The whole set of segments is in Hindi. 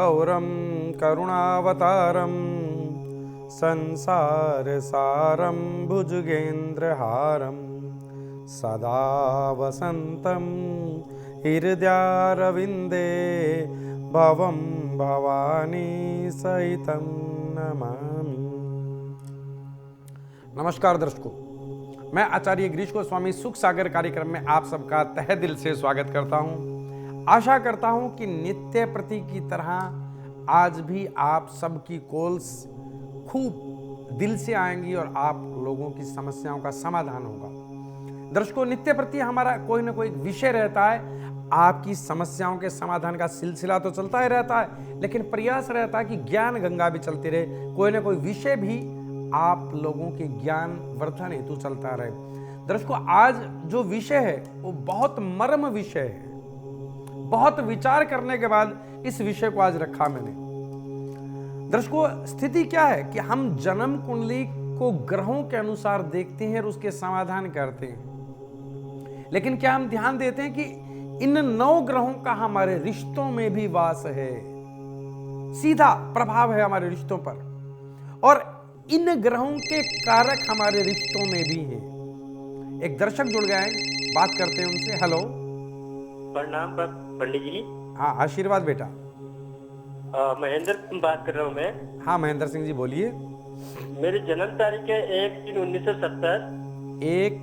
गौरम करुणावतारम संसार सारम भुजगेन्द्रहारम सदा वसंतम हृदयारविंदे भवम भवानी सहितं नमामि। नमस्कार दर्शकों, मैं आचार्य गिरीश गोस्वामी सुख सागर कार्यक्रम में आप सबका तहे दिल से स्वागत करता हूं। आशा करता हूं कि नित्य प्रति की तरह आज भी आप सबकी कॉल्स खूब दिल से आएंगी और आप लोगों की समस्याओं का समाधान होगा। दर्शकों, नित्य प्रति हमारा कोई ना कोई विषय रहता है। आपकी समस्याओं के समाधान का सिलसिला तो चलता ही रहता है, लेकिन प्रयास रहता है कि ज्ञान गंगा भी चलती रहे, कोई ना कोई विषय भी आप लोगों के ज्ञान वर्धन हेतु चलता रहे। दर्शकों, आज जो विषय है वो बहुत मर्म विषय है। बहुत विचार करने के बाद इस विषय को आज रखा मैंने। दर्शकों, स्थिति क्या है कि हम जन्म कुंडली को ग्रहों के अनुसार देखते हैं और उसके समाधान करते हैं, लेकिन क्या हम ध्यान देते हैं कि इन 9 ग्रहों का हमारे रिश्तों में भी वास है, सीधा प्रभाव है हमारे रिश्तों पर, और इन ग्रहों के कारक हमारे रिश्तों में भी हैं। एक दर्शक जुड़ गए हैं, बात करते हैं उनसे। हेलो, प्रणाम पंडित जी। हाँ, आशीर्वाद बेटा। महेंद्र बात कर रहा हूँ मैं। हाँ महेंद्र सिंह जी, बोलिए। मेरी जन्म तारीख है 1/3/1970। 1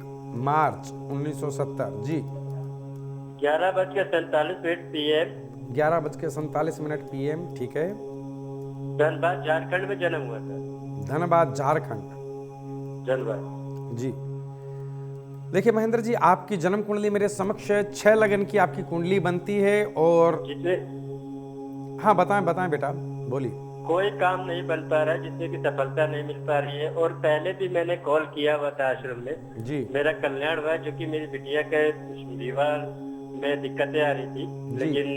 मार्च 1970 जी। 11:47 PM। 11:47 PM, ठीक है। धनबाद झारखंड में जन्म हुआ था। धनबाद झारखंड, धनबाद जी। देखिए महेंद्र जी, आपकी जन्म कुंडली मेरे समक्ष 6 लगन की आपकी कुंडली बनती है और जिसमें हाँ बताएं बेटा, बोलिए। कोई काम नहीं बन पा रहा है, जिससे कि सफलता नहीं मिल पा रही है। और पहले भी मैंने कॉल किया हुआ था आश्रम में जी। मेरा कल्याण हुआ, जो कि मेरी बिटिया के विवाह में दिक्कतें आ रही थी, लेकिन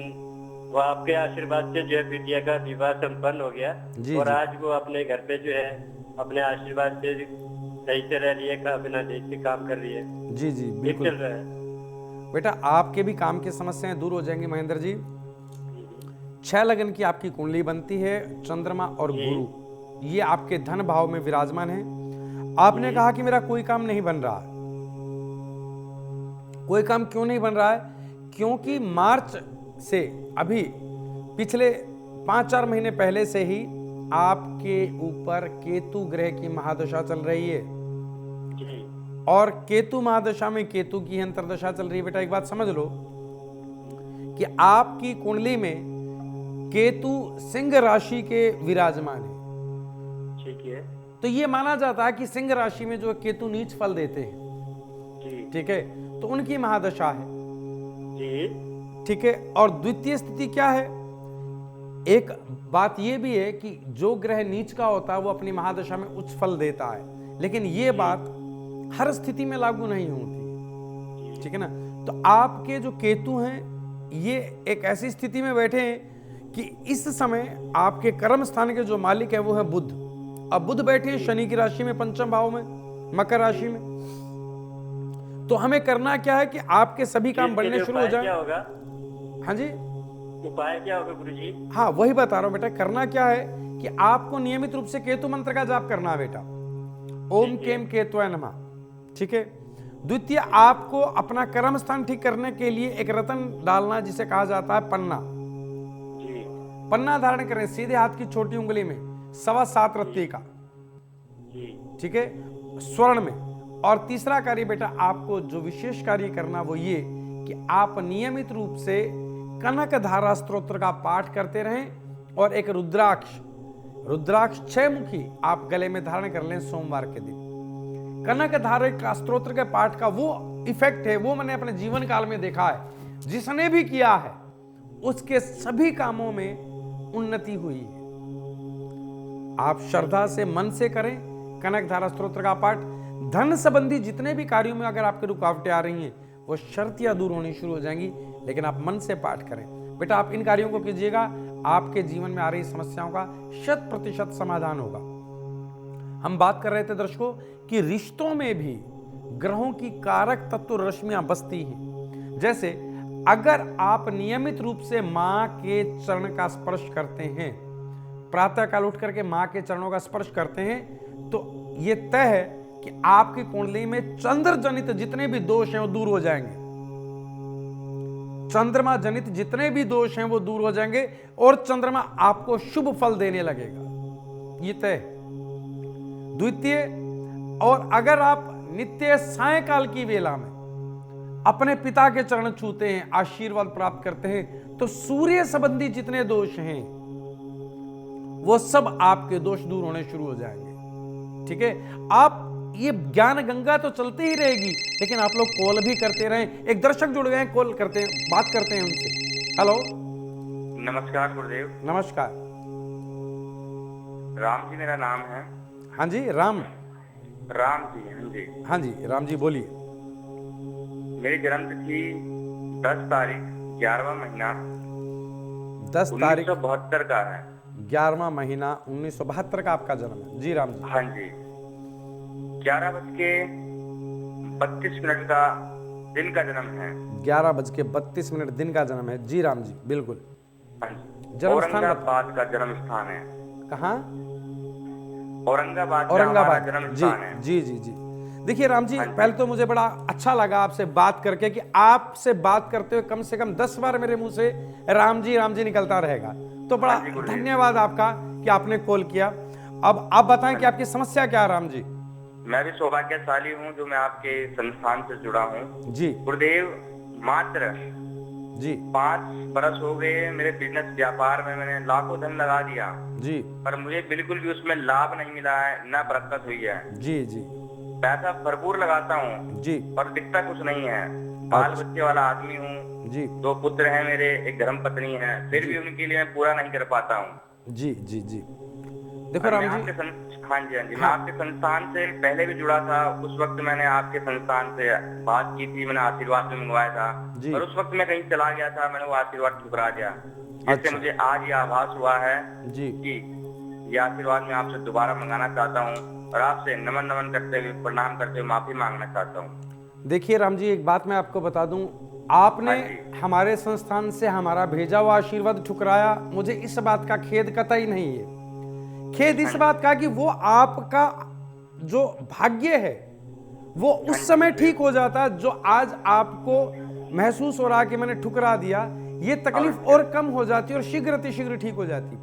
वो आपके आशीर्वाद से जो है बिटिया का विवाह संपन्न हो गया। और आज वो अपने घर पे जो है अपने आशीर्वाद से सही से रह रही है, बिना देख के काम कर रही है। जी जी बिल्कुल चल रहा है बेटा, आपके भी काम की समस्याएं दूर हो जाएंगी महेंद्र जी। 6 लगन की आपकी कुंडली बनती है, चंद्रमा और गुरु ये आपके धन भाव में विराजमान है। आपने कहा कि मेरा कोई काम नहीं बन रहा। कोई काम क्यों नहीं बन रहा है? क्योंकि मार्च से अभी पिछले 5-4 महीने पहले से ही आपके ऊपर केतु ग्रह की महादशा चल रही है, और केतु महादशा में केतु की अंतर्दशा चल रही है। बेटा एक बात समझ लो कि आपकी कुंडली में केतु सिंह राशि के विराजमान है, ठीक है। तो ये माना जाता है कि सिंह राशि में जो केतु नीच फल देते हैं, ठीक है, तो उनकी महादशा है जी, ठीक है। और द्वितीय स्थिति क्या है? एक बात यह भी है कि जो ग्रह नीच का होता है वो अपनी महादशा में उच्च फल देता है, लेकिन यह बात हर स्थिति में लागू नहीं होती, ठीक है ना। तो आपके जो केतु हैं ये एक ऐसी स्थिति में बैठे हैं कि इस समय आपके कर्म स्थान के जो मालिक है वो है बुध। अब बुध बैठे हैं शनि की राशि में, पंचम भाव में, मकर राशि में। तो हमें करना क्या है कि आपके सभी काम बनने शुरू हो जाए। हाँ जी, उपाय क्या होगा गुरुजी? हाँ वही बता रहा हूं बेटा। करना क्या है कि आपको नियमित रूप से केतु मंत्र का जाप करना है बेटा, ओम केम केतुवाय नमः, ठीक है। द्वितीय, आपको अपना कर्म स्थान ठीक करने के लिए एक रत्न डालना जिसे कहा जाता है पन्ना। पन्ना धारण करें सीधे हाथ की छोटी उंगली में, 7.25 रत्ती का, ठीक है, स्वर्ण में। और तीसरा कार्य बेटा, आपको जो विशेष कार्य करना वो ये कि आप नियमित रूप से कनक धारा स्तोत्र का पाठ करते रहें, और एक रुद्राक्ष 6 मुखी आप गले में धारण कर लें सोमवार के दिन। कनक धारा का स्तोत्र के पाठ का वो इफेक्ट है, वो मैंने अपने जीवन काल में देखा है, जिसने भी किया है उसके सभी कामों में उन्नति हुई है। आप श्रद्धा से मन से करें कनक धारा स्तोत्र का पाठ। धन संबंधी जितने भी कार्यों में अगर आपकी रुकावटें आ रही हैं वो शर्तियां दूर होनी शुरू हो जाएंगी, लेकिन आप मन से पाठ करें बेटा। आप इन कार्यों को कीजिएगा, आपके जीवन में आ रही समस्याओं का 100% समाधान होगा। हम बात कर रहे थे दर्शकों कि रिश्तों में भी ग्रहों की कारक तत्व रश्मियां बसती हैं। जैसे अगर आप नियमित रूप से मां के चरण का स्पर्श करते हैं, प्रातः काल उठ करके मां के चरणों का स्पर्श करते हैं, तो यह तय है कि आपकी कुंडली में चंद्र जनित जितने भी दोष हैं वो दूर हो जाएंगे। चंद्रमा जनित जितने भी दोष हैं वो दूर हो जाएंगे और चंद्रमा आपको शुभ फल देने लगेगा, ये तय। द्वितीय, और अगर आप नित्य सायंकाल की वेला में अपने पिता के चरण छूते हैं, आशीर्वाद प्राप्त करते हैं, तो सूर्य संबंधी जितने दोष हैं वो सब आपके दोष दूर होने शुरू हो जाएंगे। ठीक है, आप ये ज्ञान गंगा तो चलती ही रहेगी, लेकिन आप लोग कॉल भी करते रहें। एक दर्शक जुड़ गए हैं, कॉल करते हैं, बात करते हैं उनसे। हेलो, नमस्कार गुरुदेव। नमस्कार। राम जी मेरा नाम है। हाँ जी, राम जी। हाँ जी, राम जी बोलिए। मेरी जन्म तिथि 10 तारीख 11वां महीना 10 तारीख 1972 का है। 11वां महीना 1972 का आपका जन्म है। जी राम जी। हाँ जी, 11:32 का दिन का जन्म है। 11:32 दिन का जन्म है। जी राम जी, बिल्कुल। हाँ जी। जन्म स्थान औरंगाबाद का जन्म स्थान है। कहाँ? औरंगाबाद जन्म जी स्थान है। जी जी जी। देखिए राम जी, पहले तो मुझे बड़ा अच्छा लगा आपसे बात करके कि आपसे बात करते हुए कम से कम 10 बार मेरे मुंह से राम जी निकलता रहेगा, तो बड़ा धन्यवाद आपका कि आपने कॉल किया। अब आप बताएं कि आपकी समस्या क्या है राम जी। मैं भी सौभाग्यशाली हूँ जो मैं आपके संस्थान से जुड़ा हूँ। जी गुरुदेव, मात्र जी 5 बरस हो गए मेरे बिजनेस व्यापार में, मैंने लाखों धन लगा दिया जी, पर मुझे बिल्कुल भी उसमें लाभ नहीं मिला है, न बरकत हुई है। जी जी पैसा भरपूर लगाता हूँ जी, पर दिखता कुछ नहीं है। बाल बच्चे वाला आदमी हूँ जी 2 पुत्र हैं मेरे, एक धर्म पत्नी है, फिर भी उनके लिए मैं पूरा नहीं कर पाता हूँ। जी जी जी। देखो राम जी, हाँ जी, मैं आपके संस्थान से पहले भी जुड़ा था। उस वक्त मैंने आपके संस्थान से बात की थी, मैंने आशीर्वाद भी मंगवाया था, पर उस वक्त मैं कहीं चला गया था, मैंने वो आशीर्वाद ठुकरा दिया। जिससे मुझे आज ये आभास हुआ है जी कि ये आशीर्वाद मैं आपसे दोबारा मंगाना चाहता हूँ और आपसे नमन करते हुए, प्रणाम करते हुए माफी मांगना चाहता हूँ। देखिए राम जी, एक बात मैं आपको बता दूं, आपने हमारे संस्थान से हमारा भेजा हुआ आशीर्वाद ठुकराया, मुझे इस बात का खेद कतई नहीं है। खेद इस बात का कि वो आपका जो भाग्य है वो उस समय ठीक हो जाता, जो आज आपको महसूस हो रहा कि मैंने ठुकरा दिया, ये तकलीफ और कम हो जाती और शीघ्र ठीक हो जाती।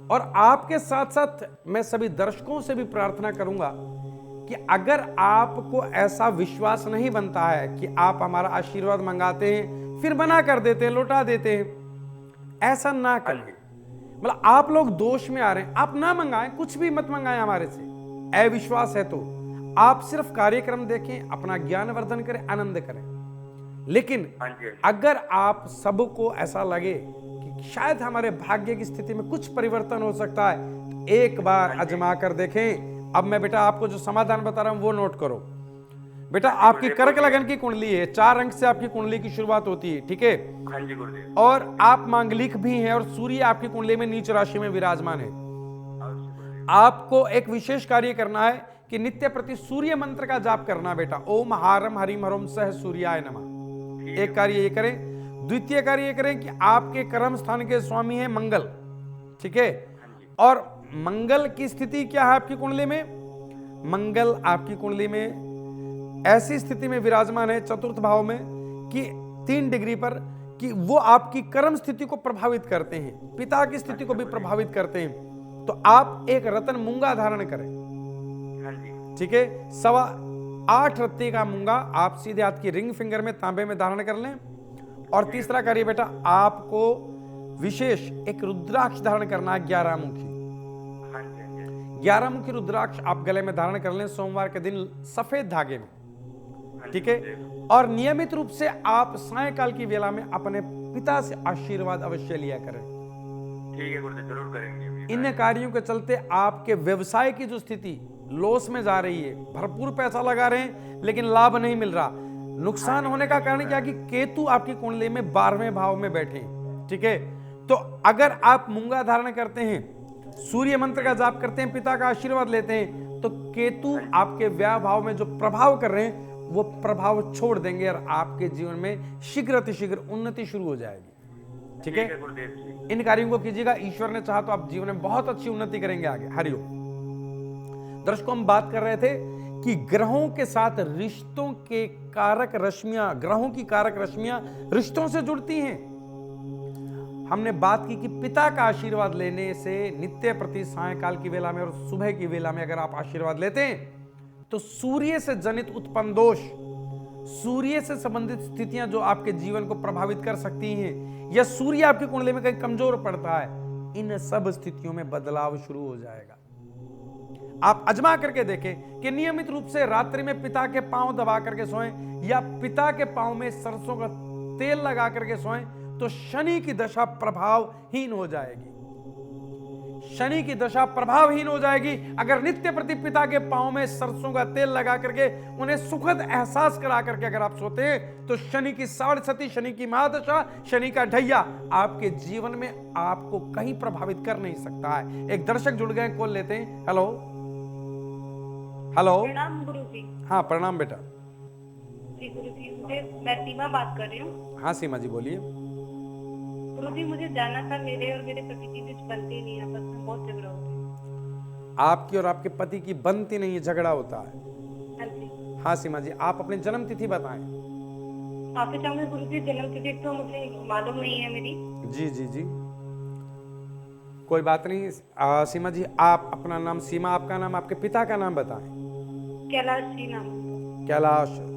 और आपके साथ साथ मैं सभी दर्शकों से भी प्रार्थना करूंगा कि अगर आपको ऐसा विश्वास नहीं बनता है कि आप हमारा आशीर्वाद मंगाते हैं फिर मना कर देते हैं, लौटा देते हैं, ऐसा ना करें। मतलब आप लोग दोष में आ रहे हैं, आप ना मंगाएं, कुछ भी मत मंगाएं हमारे से। अविश्वास है तो आप सिर्फ कार्यक्रम देखें, अपना ज्ञान वर्धन करें, आनंद करें। लेकिन अगर आप सबको ऐसा लगे कि शायद हमारे भाग्य की स्थिति में कुछ परिवर्तन हो सकता है, तो एक बार आजमा कर देखें। अब मैं बेटा आपको जो समाधान बता रहा हूं वो नोट करो। बेटा आपकी कर्क लगन की कुंडली है, 4 अंक से आपकी कुंडली की शुरुआत होती है, ठीक है? हाँ जी गुरुदेव। और आप मांगलिक भी हैं और सूर्य आपकी कुंडली में नीच राशि में विराजमान है। आपको एक विशेष कार्य करना है कि नित्य प्रति सूर्य मंत्र का जाप करना बेटा। ओम हारम हरिम हरोम सह सूर्याय नमः। एक कार्य ये करें। द्वितीय कार्य ये करें कि आपके कर्म स्थान के स्वामी है मंगल, ठीक है? और मंगल की स्थिति क्या है आपकी कुंडली में? मंगल आपकी कुंडली में ऐसी स्थिति में विराजमान है चतुर्थ भाव में कि 3 डिग्री पर, कि वो आपकी कर्म स्थिति को प्रभावित करते हैं, पिता की स्थिति को भी प्रभावित करते हैं। तो आप एक रत्न मूंगा धारण करें, ठीक है? 8.25 रत्ती का मूंगा आप सीधे हाथ की रिंग फिंगर में तांबे में धारण कर लें। और तीसरा कार्य बेटा, आपको विशेष एक रुद्राक्ष धारण करना है, 11 मुखी। 11 मुखी रुद्राक्ष आप गले में धारण कर लें सोमवार के दिन सफेद धागे में, ठीक है? और नियमित रूप से आप सायंकाल की वेला में अपने पिता से आशीर्वाद अवश्य लिया करें। ठीक है गुरुदेव, जरूर करेंगे। इन कार्यों के चलते आपके व्यवसाय की जो स्थिति लॉस में जा रही है, भरपूर पैसा लगा रहे हैं लेकिन लाभ नहीं मिल रहा, नुकसान होने का कारण क्या कि केतु आपकी कुंडली में 12वें भाव में बैठे हैं, ठीक है? तो अगर आप मूंगा धारण करते हैं, सूर्य मंत्र का जाप करते हैं, पिता का आशीर्वाद लेते हैं, तो केतु आपके व्यय भाव में जो प्रभाव कर रहे हैं वो प्रभाव छोड़ देंगे और आपके जीवन में शीघ्र अतिशीघ्र उन्नति शुरू हो जाएगी। ठीक है, गुरुदेव जी। इन कार्यों को कीजिएगा, ईश्वर ने चाहा तो आप जीवन में बहुत अच्छी उन्नति करेंगे आगे। हरिओम। दर्शकों, हम बात कर रहे थे कि ग्रहों के साथ रिश्तों के कारक रश्मियां, ग्रहों की कारक रश्मियां रिश्तों से जुड़ती हैं। हमने बात की कि पिता का आशीर्वाद लेने से नित्य प्रति सायंकाल की वेला में और सुबह की वेला में अगर आप आशीर्वाद लेते हैं तो सूर्य से जनित उत्पन्न दोष, सूर्य से संबंधित स्थितियां जो आपके जीवन को प्रभावित कर सकती हैं, या सूर्य आपकी कुंडली में कहीं कमजोर पड़ता है, इन सब स्थितियों में बदलाव शुरू हो जाएगा। आप अजमा करके देखें कि नियमित रूप से रात्रि में पिता के पांव दबा करके सोएं या पिता के पांव में सरसों का तेल लगा करके सोएं तो शनि की दशा प्रभावहीन हो जाएगी। शनि की दशा प्रभावहीन हो जाएगी अगर नित्य प्रति पिता के पांव में सरसों का तेल लगा करके उन्हें सुखद एहसास करा करके अगर आप सोते हैं तो शनि की साढ़े, शनि की महादशा, शनि का ढैया आपके जीवन में आपको कहीं प्रभावित कर नहीं सकता है। एक दर्शक जुड़ गए, कॉल लेते हैं। Hello hello. प्रणाम गुरुजी। हाँ प्रणाम बेटा। जी गुरुजी, मैं सीमा बात कर रही हूँ। हाँ सीमा जी बोलिए। गुरुजी, मुझे जानना था, मेरे और मेरे पति की कुछ बनती नहीं है, आपस में बहुत झगड़ा होता है। आपकी और आपके पति की बनती नहीं है, झगड़ा होता है। हाँ जी। हाँ सीमा जी, आप अपनी जन्म तिथि बताएं। माफी चाहूंगी गुरुजी, जन्म तिथि तो मुझे मालूम नहीं है मेरी। जी जी जी, कोई बात नहीं। सीमा जी, आप अपना नाम, सीमा आपका नाम, आपके पिता का नाम बताएं। कैलाश जी नाम। कैलाश जी।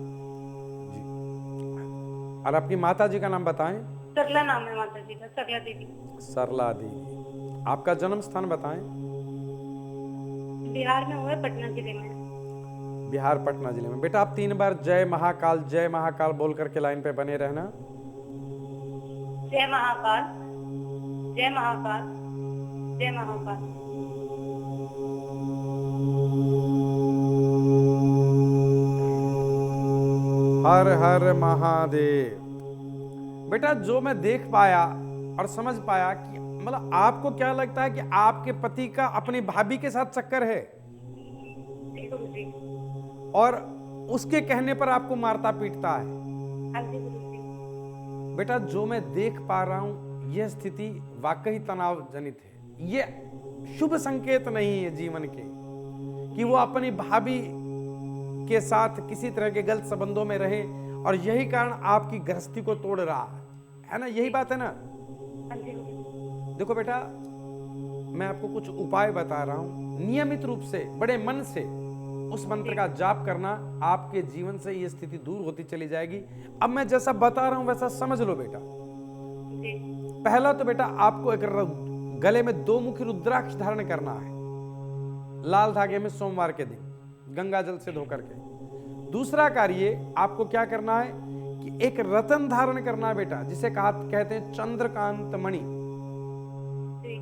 और आपकी माता जी का नाम बताएं। सरला नाम है माता जी का, सरला देवी। सरला देवी। आपका जन्म स्थान बताएं। बिहार में हुआ है, पटना जिले में। बिहार पटना जिले में। बेटा आप 3 बार जय महाकाल बोल करके लाइन पे बने रहना। जय महाकाल, जय महाकाल, जय महाकाल। हर हर महादेव। बेटा जो मैं देख पाया और समझ पाया कि मतलब आपको क्या लगता है कि आपके पति का अपनी भाभी के साथ चक्कर है जी गुरुजी। और उसके कहने पर आपको मारता पीटता है। हाँ जी गुरुजी। बेटा जो मैं देख पा रहा हूं यह स्थिति वाकई तनाव जनित है। यह शुभ संकेत नहीं है जीवन के कि वो अपनी भाभी के साथ किसी तरह के गलत संबंधों में रहे और यही कारण आपकी गृहस्थी को तोड़ रहा है ना, यही बात है ना। हाँ जी गुरुजी। देखो बेटा, मैं आपको कुछ उपाय बता रहा हूं, नियमित रूप से बड़े मन से उस मंत्र का जाप करना, आपके जीवन से ये स्थिति दूर होती चली जाएगी। अब मैं जैसा बता रहा हूं वैसा समझ लो बेटा। जी। पहला तो बेटा आपको एक गले में 2 मुखी रुद्राक्ष धारण करना है, लाल धागे में, सोमवार के दिन गंगा जल से धो करके। दूसरा कार्य आपको क्या करना है कि एक रतन धारण करना है बेटा, जिसे कहते हैं चंद्रकांत मणि। जी।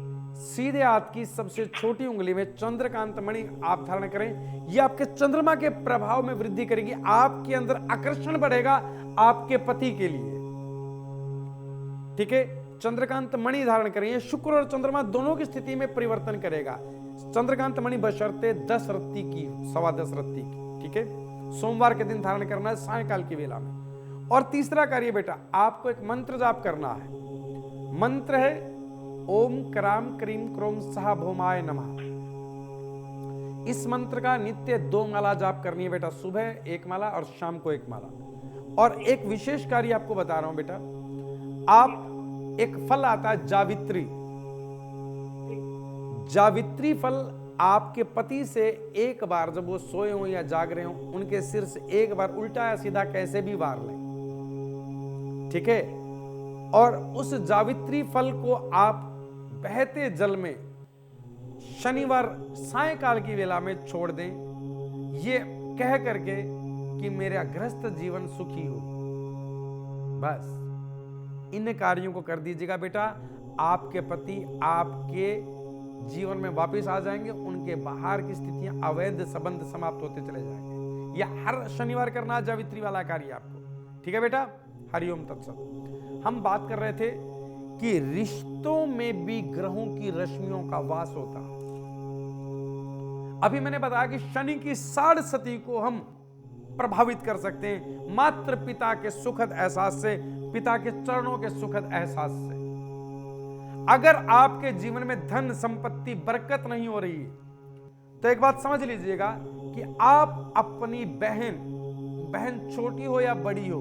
सीधे हाथ की सबसे छोटी उंगली में चंद्रकांत मणि आप धारण करें। यह आपके चंद्रमा के प्रभाव में वृद्धि करेगी, आपके अंदर आकर्षण बढ़ेगा आपके पति के लिए। ठीक है, चंद्रकांत मणि धारण करें। यह शुक्र और चंद्रमा दोनों की स्थिति में परिवर्तन करेगा। चंद्रकांत मणि बशर्ते 10 रत्ती की, 10.25 रत्ती की। ठीक है, सोमवार के दिन धारण करना है, सायंकाल की वेला में। और तीसरा कार्य बेटा, आपको एक मंत्र जाप करना है। मंत्र है ओम कराम क्रीम क्रोम सहा भौमाय नमः। इस मंत्र का नित्य 2 माला जाप करनी है बेटा, सुबह 1 माला और शाम को 1 माला। और एक विशेष कार्य आपको बता रहा हूं बेटा, आप एक फल आता है जावित्री। जावित्री फल आपके पति से एक बार, जब वो सोए हो या जाग रहे हो, उनके सिर से एक बार उल्टा या सीधा कैसे भी वार लें। ठीक है, और उस जावित्री फल को आप बहते जल में शनिवार सायंकाल की वेला में छोड़ दें, ये कह करके कि मेरा गृहस्थ जीवन सुखी हो। बस इन कार्यों को कर दीजिएगा बेटा, आपके पति आपके जीवन में वापस आ जाएंगे, उनके बाहर की स्थितियां, अवैध संबंध समाप्त होते चले जाएंगे। यह हर शनिवार करना है जावित्री वाला कार्य आपको। ठीक है बेटा, हरिओम तत्सत। हम बात कर रहे थे कि रिश्तों में भी ग्रहों की रश्मियों का वास होता है। अभी मैंने बताया कि शनि की 7.5 को हम प्रभावित कर सकते हैं मात्र पिता के सुखद एहसास से, पिता के चरणों के सुखद एहसास से। अगर आपके जीवन में धन संपत्ति बरकत नहीं हो रही है तो एक बात समझ लीजिएगा कि आप अपनी बहन छोटी हो या बड़ी हो,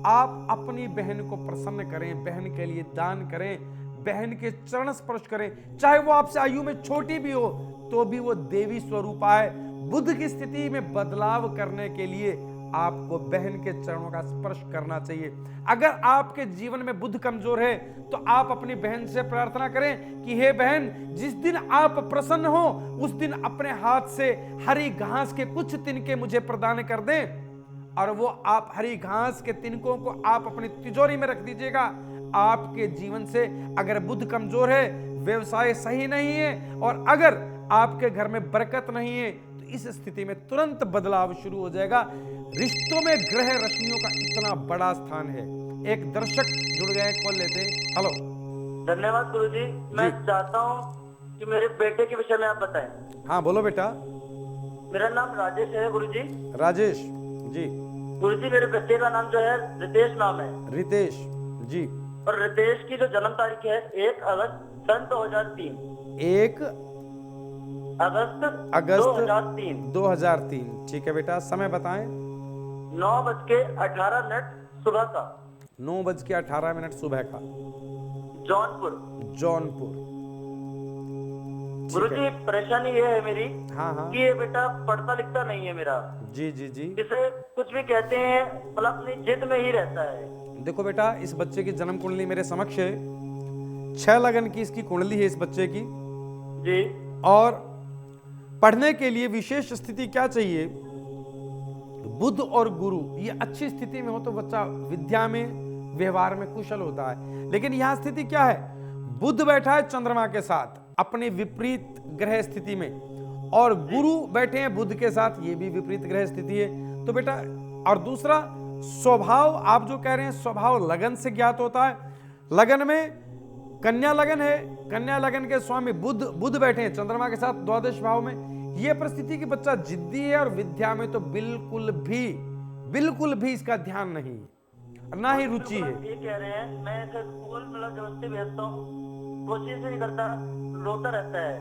आप अपनी बहन को प्रसन्न करें, बहन के लिए दान करें, बहन के चरण स्पर्श करें। चाहे वो आपसे आयु में छोटी भी हो तो भी वो देवी स्वरूपा है। बुद्ध की स्थिति में बदलाव करने के लिए आपको बहन के चरणों का स्पर्श करना चाहिए। अगर आपके जीवन में बुद्ध कमजोर है तो आप अपनी बहन से प्रार्थना करें कि हे बहन, जिस दिन आप प्रसन्न हो उस दिन अपने हाथ से हरी घास के कुछ तिनके मुझे प्रदान कर दें, और वो आप हरी घास के तिनकों को आप अपनी तिजोरी में रख दीजिएगा। आपके जीवन से अगर बुद्ध कमजोर है, व्यवसाय सही नहीं है, और अगर आपके घर में बरकत नहीं है, तो इस स्थिति में तुरंत बदलाव शुरू हो जाएगा। रिश्तों में ग्रह रश्मियों का इतना बड़ा स्थान है। एक दर्शक जुड़ गए, कॉल लेते हैं। हेलो, धन्यवाद गुरुजी। मैं चाहता हूँ कि मेरे बेटे के विषय में आप बताएं। हाँ बोलो बेटा। मेरा नाम राजेश है गुरुजी। राजेश जी। गुरुजी मेरे बच्चे का नाम जो है रितेश नाम है। रितेश जी। और रितेश की जो जन्म तारीख है 1 अगस्त सन 2003। 1 अगस्त 2003। ठीक है बेटा, समय बताएं। 9:18 सुबह का। 9:18 सुबह का। जौनपुर। गुरुजी परेशानी ये है मेरी हाँ कि ये बेटा पढ़ता लिखता नहीं है मेरा। जी। इसे कुछ भी कहते हैं मतलब अपनी जिद में ही रहता है। देखो बेटा, इस बच्चे की जन्म कुंडली मेरे समक्ष है। 6 लगन की इसकी कुंडली है इस बच्चे की जी। और पढ़ने के लिए विशेष स्थिति क्या चाहिए? बुध और गुरु ये अच्छी स्थिति में हो तो बच्चा विद्या में, व्यवहार में कुशल होता है। लेकिन यहां स्थिति क्या है? बुध बैठा है चंद्रमा के साथ अपने विपरीत ग्रह स्थिति में, और गुरु बैठे हैं बुध के साथ, ये भी विपरीत ग्रह स्थिति है। तो बेटा, और दूसरा स्वभाव, आप जो कह रहे हैं स्वभाव लगन से ज्ञात होता है। लगन में कन्या लगन है, कन्या लगन के स्वामी बुध बैठे हैं चंद्रमा के साथ द्वादश भाव में। यह परिस्थिति कि बच्चा जिद्दी है और विद्या में तो बिल्कुल भी इसका ध्यान नहीं, ना ही रुचि है। ये कह रहे हैं मैं इसे स्कूल मतलब जबरदस्ती भेजता हूँ, कोशिश नहीं करता, रोता रहता है,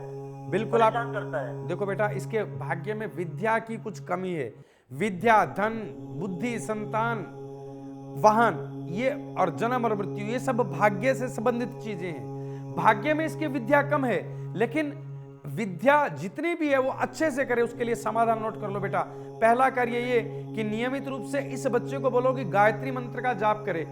बिल्कुल आप करता है। देखो बेटा, इसके भाग्य में विद्या की कुछ कमी है। विद्या, धन, बुद्धि, संतान, वाहन, ये और जन्म और मृत्यु, ये सब भाग्य से संबंधित चीजें हैं। भाग्य में इसकी विद्या कम है, लेकिन विद्या जितनी भी है वो अच्छे से करे। उसके लिए समाधान नोट कर लो बेटा। पहला कार्य ये कि नियमित रूप से इस बच्चे को बोलो कि गायत्री मंत्र का जाप करे।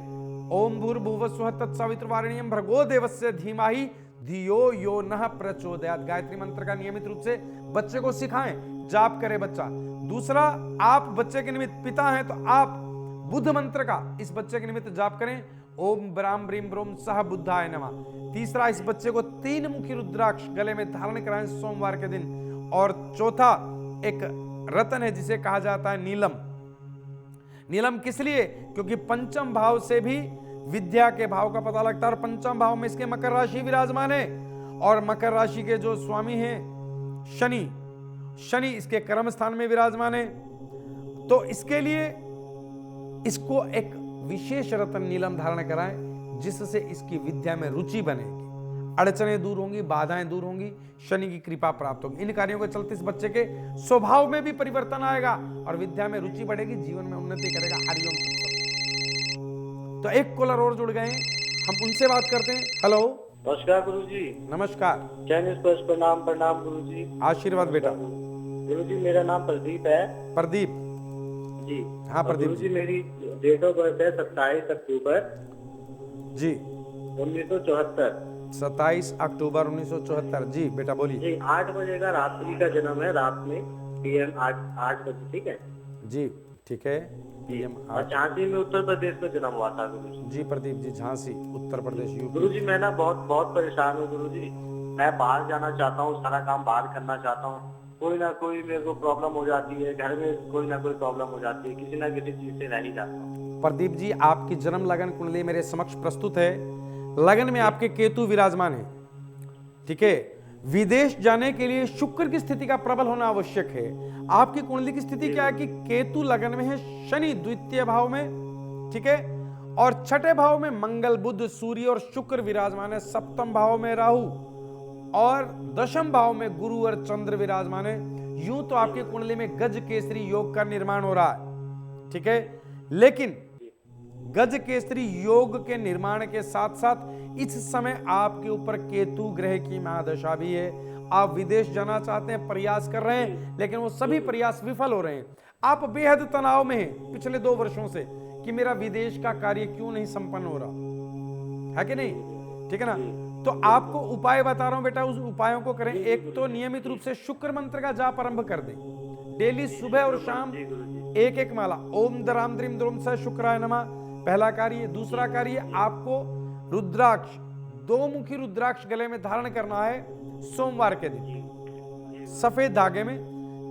ओम भूर्भुवः स्वः तत्सवितुर्वरेण्यं भर्गो देवस्य धीमहि धियो यो नः प्रचोदयात्। गायत्री मंत्र का नियमित रूप से बच्चे को सिखाएं, जाप करे बच्चा। दूसरा, आप बच्चे के निमित्त पिता हैं तो आप बुद्ध मंत्र का इस बच्चे के निमित्त जाप करें। ओम ब्राम ब्रीम ब्रोम सह बुद्धाय नमः। तीसरा, इस बच्चे को 3 मुखी रुद्राक्ष गले में धारण कराएं सोमवार के दिन। और चौथा, एक रतन है जिसे कहा जाता है नीलम। नीलम किस लिए? क्योंकि पंचम भाव से भी विद्या के भाव का पता लगता है, और पंचम भाव में इसके मकर राशि विराजमान है, और मकर राशि के जो स्वामी हैं शनि इसके कर्म स्थान में विराजमान है। तो इसके लिए इसको एक विशेष रत्न नीलम धारण कराएं, जिससे इसकी विद्या में रुचि बनेगी, अड़चनें दूर होंगी, बाधाएं दूर होंगी, शनि की कृपा प्राप्त होगी। इन कार्यों के चलते इस बच्चे के स्वभाव में भी परिवर्तन आएगा और विद्या में रुचि बढ़ेगी, जीवन में उन्नति करेगा। हरिओम तत्सत। तो एक कॉलर और जुड़ गए, हम उनसे बात करते हैं। हेलो, नमस्कार गुरुजी। नमस्कार। प्रणाम गुरुजी। आशीर्वाद बेटा। गुरुजी मेरा नाम प्रदीप है। प्रदीप जी। हाँ प्रदीप गुरुजी, मेरी डेट ऑफ बर्थ है 27 अक्टूबर जी 1974। 27 अक्टूबर 1974 जी। बेटा बोलिए। जी, 8 बजे का रात्रि का जन्म है, रात में PM 8 बजे। ठीक है जी, ठीक है। PM और झांसी में उत्तर प्रदेश में जन्म हुआ था गुरुजी। जी प्रदीप जी, झांसी उत्तर प्रदेश यूपी। गुरुजी मैं ना बहुत परेशान हूँ गुरुजी। मैं बाहर जाना चाहता हूँ, सारा काम बाहर करना चाहता हूँ, कोई ना कोई मेरे को प्रॉब्लम हो जाती है, घर में कोई ना कोई प्रॉब्लम हो जाती है, किसी ना किसी चीज से रह नहीं जाता। प्रदीप जी, आपकी जन्म लगन कुंडली मेरे समक्ष प्रस्तुत है। लगन में आपके केतु विराजमान है, ठीक है। विदेश जाने के लिए शुक्र की स्थिति का प्रबल होना आवश्यक है। आपकी कुंडली की स्थिति क्या है कि केतु लगन में है, शनि द्वितीय भाव में, ठीक है, और छठे भाव में मंगल बुध सूर्य और शुक्र विराजमान है, सप्तम भाव में राहु और दशम भाव में गुरु और चंद्र विराजमान है। यूं तो आपकी कुंडली में गज केसरी योग का निर्माण हो रहा है, ठीक है, लेकिन गज केसरी योग के निर्माण के साथ साथ इस समय आपके ऊपर केतु ग्रह की महादशा भी है। आप विदेश जाना चाहते हैं, प्रयास कर रहे हैं, लेकिन वो सभी प्रयास विफल हो रहे हैं। आप बेहद तनाव में हैं पिछले 2 वर्षों से कि मेरा विदेश का कार्य क्यों नहीं संपन्न हो रहा है कि नहीं, ठीक है ना। तो आपको उपाय बता रहा हूं बेटा, उस उपायों को करें। एक तो नियमित रूप से शुक्र मंत्र का जाप आरंभ कर दें, डेली सुबह और शाम 1-1 माला ओम दराम द्रीम द्रोम स शुक्राय नमः, पहला कार्य। दूसरा कार्य, आपको रुद्राक्ष, 2 मुखी रुद्राक्ष गले में धारण करना है सोमवार के दिन सफेद धागे में।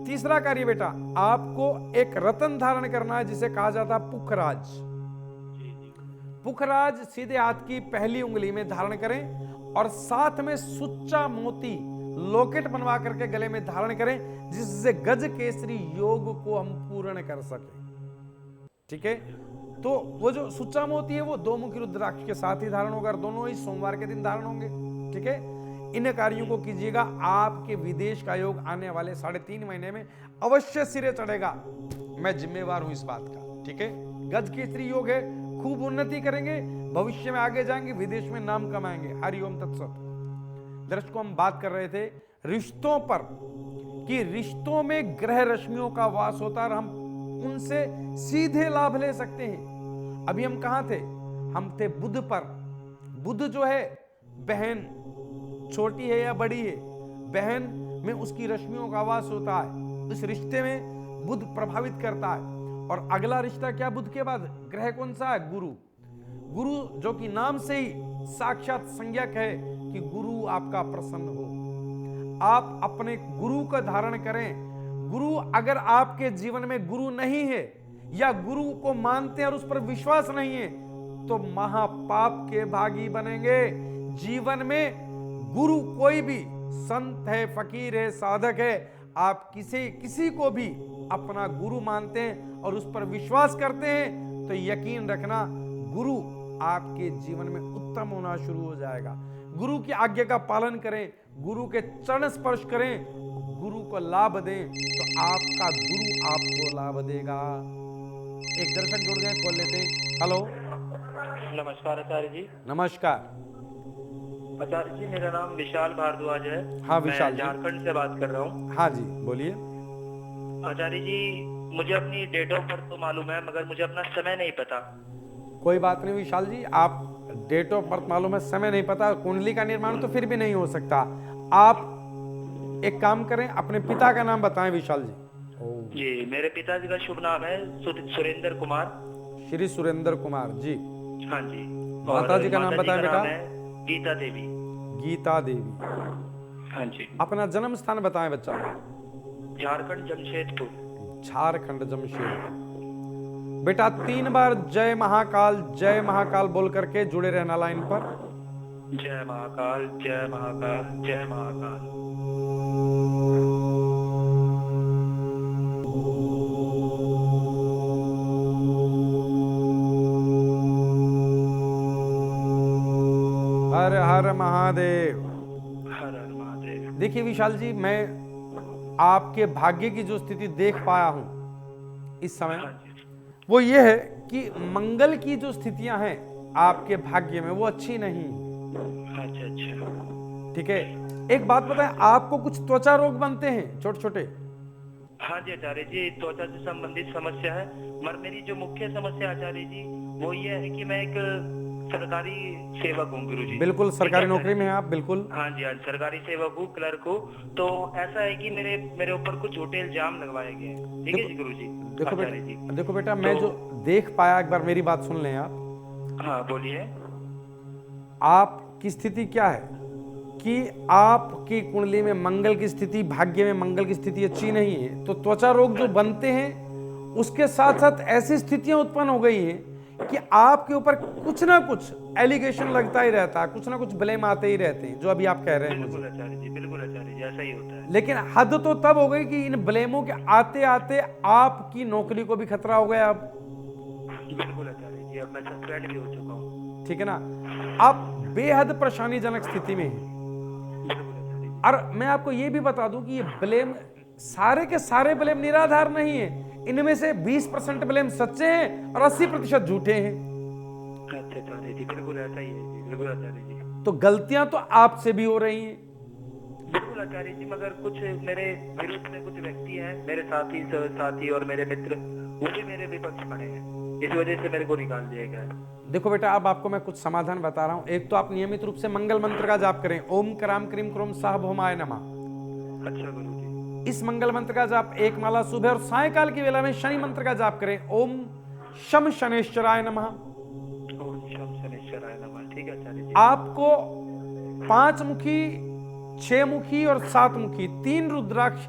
तीसरा कार्य बेटा, आपको एक रतन धारण करना है जिसे कहा जाता है पुखराज। पुखराज सीधे हाथ की पहली उंगली में धारण करें और साथ में सुच्चा मोती लॉकेट बनवा करके गले में धारण करें, जिससे गज केसरी योग को हम पूर्ण कर सके, ठीक है। तो वो जो सुच्चा मोती है वो 2 मुखी रुद्राक्ष के साथ ही धारण होगा, दोनों ही सोमवार के दिन धारण होंगे, ठीक है। इन कार्यों को कीजिएगा, आपके विदेश का योग आने वाले 3.5 महीने में अवश्य सिरे चढ़ेगा। मैं जिम्मेवार हूं इस बात का, ठीक है। गज केसरी योग है, खूब उन्नति करेंगे, भविष्य में आगे जाएंगे, विदेश में नाम कमाएंगे। हरिओम तत्सत। दर्शकों, हम बात कर रहे थे रिश्तों पर कि रिश्तों में ग्रह रश्मियों का वास होता है और हम उनसे सीधे लाभ ले सकते हैं। अभी हम कहां थे? हम थे बुध पर। बुध जो है बहन, छोटी है या बड़ी है, बहन में उसकी रश्मियों का वास होता है, इस रिश्ते में बुध प्रभावित करता है। और अगला रिश्ता क्या बुध के बाद? ग्रह कौन सा है? गुरु। गुरु जो कि नाम से ही साक्षात संज्ञक है कि गुरु आपका प्रसन्न हो। आप अपने गुरु का धारण करें। गुरु अगर आपके जीवन में गुरु नहीं है या गुरु को मानते हैं और उस पर विश्वास नहीं है तो महापाप के भागी बनेंगे। जीवन में गुरु कोई भी संत है, फकीर है, साधक है, आप किसी को भी अपना गुरु मानते हैं और उस पर विश्वास करते हैं तो यकीन रखना गुरु आपके जीवन में उत्तम होना शुरू हो जाएगा। गुरु की आज्ञा का पालन करें, गुरु के चरण स्पर्श करें, गुरु को लाभ दें तो आपका गुरु आपको लाभ देगा। एक दर्शक जुड़ गए, कॉल लेते हैं। हेलो, नमस्कार आचार्य जी। नमस्कार आचार्य जी, मेरा नाम विशाल भारद्वाज है। हाँ विशाल मैं झारखंड से बात कर रहा हूँ। हाँ जी बोलिए। आचार्य जी, मुझे अपनी डेट ऑफ बर्थ तो मालूम है मगर मुझे अपना समय नहीं पता। कोई बात नहीं विशाल जी, आप डेट ऑफ बर्थ मालूम है, समय नहीं पता, कुंडली का निर्माण तो फिर भी नहीं हो सकता। आप एक काम करें, अपने पिता का नाम बताएं विशाल जी। जी, मेरे पिताजी का शुभ नाम है सुरेंद्र कुमार। श्री सुरेंद्र कुमार जी। हाँ जी। माता जी का नाम बताएं बेटा। गीता देवी। गीता देवी। हाँ जी। अपना जन्म स्थान बताएं बच्चा। झारखंड जमशेदपुर। झारखंड जमशेदपुर। बेटा 3 बार जय महाकाल बोल करके जुड़े रहना लाइन पर। जय महाकाल, जय महाकाल, जय महाकाल। हर हर महादेव। हर हर महादेव। देखिए विशाल जी, मैं आपके भाग्य की जो स्थिति देख पाया हूं इस समय, वो ये है कि मंगल की जो स्थितियां हैं आपके भाग्य में वो अच्छी नहीं। अच्छा अच्छा, ठीक है। एक बात बताएं, आपको कुछ त्वचा रोग बनते हैं छोटे छोटे? हाँ जी आचार्य जी, त्वचा से संबंधित समस्या है, मगर मेरी जो मुख्य समस्या आचार्य जी वो ये है कि मैं एक सरकारी सेवक हूँ गुरु जी। बिल्कुल सरकारी नौकरी में हैं आप? बिल्कुल। हाँ जी, हाँ, सरकारी सेवक हूँ, क्लर्क हूँ। तो ऐसा है कि मेरे ऊपर कुछ झूठे इल्जाम लगवाए गए हैं। ठीक है जी गुरु जी। देखो बेटा, मैं जो देख पाया, एक बार मेरी बात सुन लें आप। हाँ बोलिए। आपकी स्थिति क्या है कि आपकी कुंडली में मंगल की स्थिति, भाग्य में मंगल की स्थिति अच्छी नहीं है, तो त्वचा रोग जो बनते हैं उसके साथ साथ ऐसी स्थितियां उत्पन्न हो गई हैं कि आपके ऊपर कुछ ना कुछ एलिगेशन लगता ही रहता है, कुछ ना कुछ ब्लेम आते ही रहते हैं, जो अभी आप कह रहे हैं मुझे। बिल्कुल आचार्य जी, बिल्कुल आचार्य जी, ऐसा ही होता है। लेकिन हद तो तब हो गई कि इन ब्लेमों के आते आते आपकी नौकरी को भी खतरा हो गया अब। बिल्कुल आचार्य जी, अब मैं सस्पेंड भी हो चुका हूँ। ठीक है ना, आप बेहद परेशानीजनक स्थिति में हैं। और मैं आपको ये भी बता दूं कि ये ब्लेम, सारे के सारे ब्लेम निराधार नहीं है, इनमें से 20% ब्लेम सच्चे हैं और 80% झूठे हैं। अच्छा आचार्य जी, बिल्कुल ऐसा ही है जी, बिल्कुल आचार्य जी। तो गलतियां तो आपसे भी हो रही हैं। बिल्कुल आचार्य जी, मगर कुछ मेरे विरुद्ध में कुछ व्यक्ति हैं, मेरे साथी और मेरे मित्र, वो भी मेरे विपक्ष खड़े हैं, इस वजह से मेरे को निकाल दिया गया है। देखो बेटा, अब आपको मैं कुछ समाधान बता रहा हूं। एक तो आप नियमित रूप से मंगल मंत्र का जाप करें, ओम कराम क्रीम क्रोम साह भौमाय नमः। अच्छा गुरु जी। इस मंगल मंत्र का जाप एक माला सुबह और सायकाल की वेला में शनि मंत्र का जाप करें, ओम शम शनेश्वराय नमः। ओम शम शनेश्वराय नमः। ठीक है आचार्य जी। आपको 5 मुखी, 6 मुखी और 7 मुखी 3 रुद्राक्ष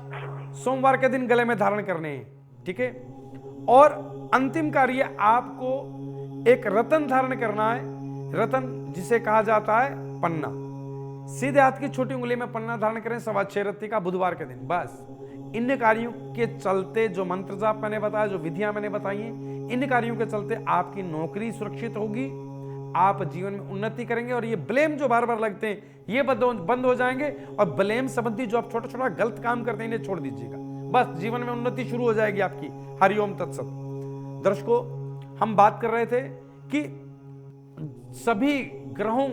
सोमवार के दिन गले में धारण करने हैं। ठीक है, और अंतिम कार्य आपको एक रतन धारण करना है। रतन जिसे कहा जाता है पन्ना, सीधे हाथ की छोटी उंगली में पन्ना धारण करें 6.25 रत्ती का बुधवार के दिन। बस इन कार्यों के चलते, जो मंत्र जाप मैंने बताया, जो विधियां मैंने बताई हैं, इन कार्यों के चलते आपकी नौकरी सुरक्षित होगी, आप जीवन में उन्नति करेंगे और ये ब्लेम जो बार बार लगते हैं ये बंद हो जाएंगे। और ब्लेम संबंधी जो आप छोटा छोटा गलत काम करते हैं इन्हें छोड़ दीजिएगा, बस जीवन में उन्नति शुरू हो जाएगी आपकी। हरिओम तत्सत। दर्शकों, हम बात कर रहे थे कि सभी ग्रहों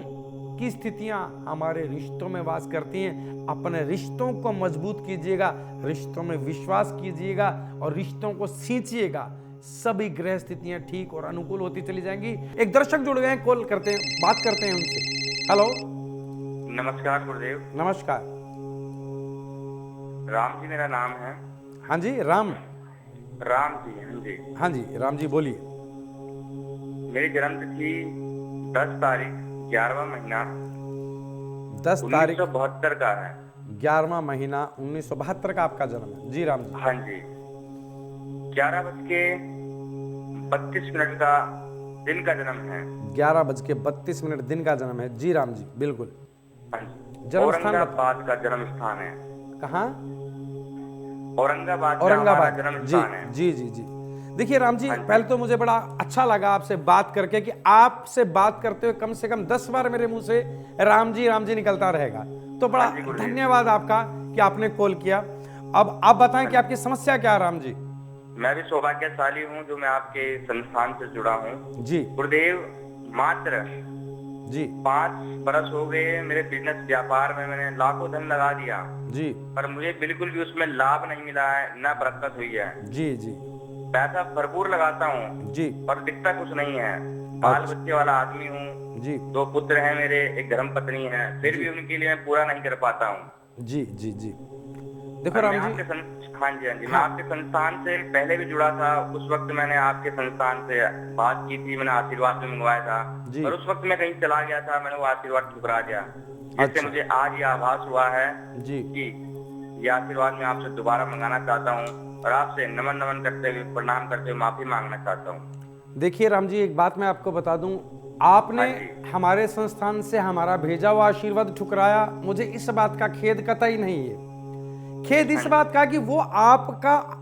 की स्थितियां हमारे रिश्तों में वास करती हैं। अपने रिश्तों को मजबूत कीजिएगा, रिश्तों में विश्वास कीजिएगा और रिश्तों को सींचिएगा। सभी ग्रह स्थितियां ठीक और अनुकूल होती चली जाएंगी। एक दर्शक जुड़ गए हैं, कॉल करते हैं, बात करते हैं उनसे। हेलो, नमस्कार गुरुदेव। नमस्कार। राम जी मेरा नाम है। हाँ जी, राम जी। हाँ जी। हाँ जी, राम जी बोलिए। मेरी जन्म तिथि 10 तारीख 11वां महीना 10 तारीख 1972 का है। 11वां महीना 1972 का आपका जन्म है। जी राम जी। हाँ जी। 11:32 का दिन का जन्म है। 11:32 दिन का जन्म है। जी राम जी, बिल्कुल। हाँ जी। जन्म स्थान औरंगाबाद का जन्म स्थान है। कहाँ? औरंगाबाद जन्म जी स्थान है। जी जी जी। देखिए राम जी, पहले तो मुझे बड़ा अच्छा लगा आपसे बात करके कि आपसे बात करते हुए कम से कम 10 बार मेरे मुंह से राम जी निकलता रहेगा। तो बड़ा धन्यवाद आपका कि आपने कॉल किया। अब आप बताएं कि आपकी समस्या क्या है राम जी? मैं भी सौभाग्यशाली हूँ जो मैं आपके संस्थान से जुड़ा हूँ। जी गुरुदेव, मात्र जी 5 बरस हो गए मेरे बिजनेस व्यापार में, मैंने लाखों धन लगा दिया जी, पर मुझे बिल्कुल भी उसमें लाभ नहीं मिला है, न बरकत हुई है। जी जी। पैसा भरपूर लगाता हूँ जी, पर दिखता कुछ नहीं है। बाल बच्चे वाला आदमी हूँ जी 2 पुत्र हैं मेरे, एक धर्म पत्नी है, फिर भी उनके लिए मैं पूरा नहीं कर पाता हूँ। जी जी जी। देखो राम जी, हाँ जी, हाँ जी, मैं आपके संस्थान से पहले भी जुड़ा था। उस वक्त मैंने आपके संस्थान से बात की थी, मैंने आशीर्वाद भी मंगवाया था, और उस वक्त मैं कहीं चला गया था, मैंने वो आशीर्वाद ठुकरा दिया। जिससे मुझे आज ये आभास हुआ है जी कि ये आशीर्वाद मैं आपसे दोबारा मंगाना चाहता हूँ और आपसे नमन करते हुए, प्रणाम करते हुए माफी मांगना चाहता हूँ। देखिए राम जी, एक बात मैं आपको बता दूं, आपने हमारे संस्थान से हमारा भेजा हुआ आशीर्वाद ठुकराया। मुझे इस बात का खेद कतई नहीं है। खेद इस बात का कि वो आपका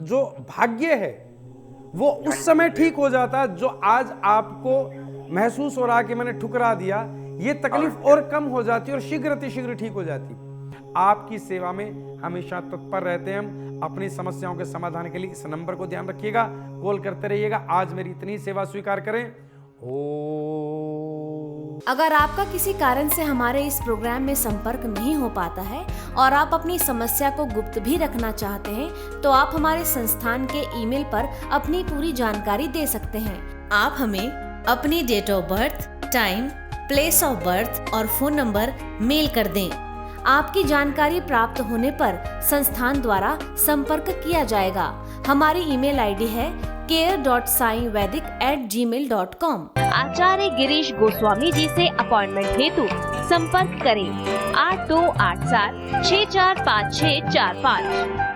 जो भाग्य है वो उस समय ठीक हो जाता जो आज आपको महसूस हो रहा कि मैंने ठुकरा दिया, ये तकलीफ और कम हो जाती और शीघ्र ठीक हो जाती। आपकी सेवा में हमेशा तत्पर रहते हैं हम। अपनी समस्याओं के समाधान के लिए इस नंबर को ध्यान रखिएगा, कॉल करते रहिएगा। आज मेरी इतनी सेवा स्वीकार करें। अगर आपका किसी कारण से हमारे इस प्रोग्राम में संपर्क नहीं हो पाता है और आप अपनी समस्या को गुप्त भी रखना चाहते हैं, तो आप हमारे संस्थान के ईमेल पर अपनी पूरी जानकारी दे सकते हैं। आप हमें अपनी date of birth, time, place of birth और फोन नंबर मेल कर दें। आपकी जानकारी प्राप्त होने पर संस्थान द्वारा संपर्क किया जाएगा। हमारी ईमेल आईडी है care.saivedic@gmail.com। आचार्य गिरीश गोस्वामी जी से अपॉइंटमेंट हेतु संपर्क करें 8287 645645।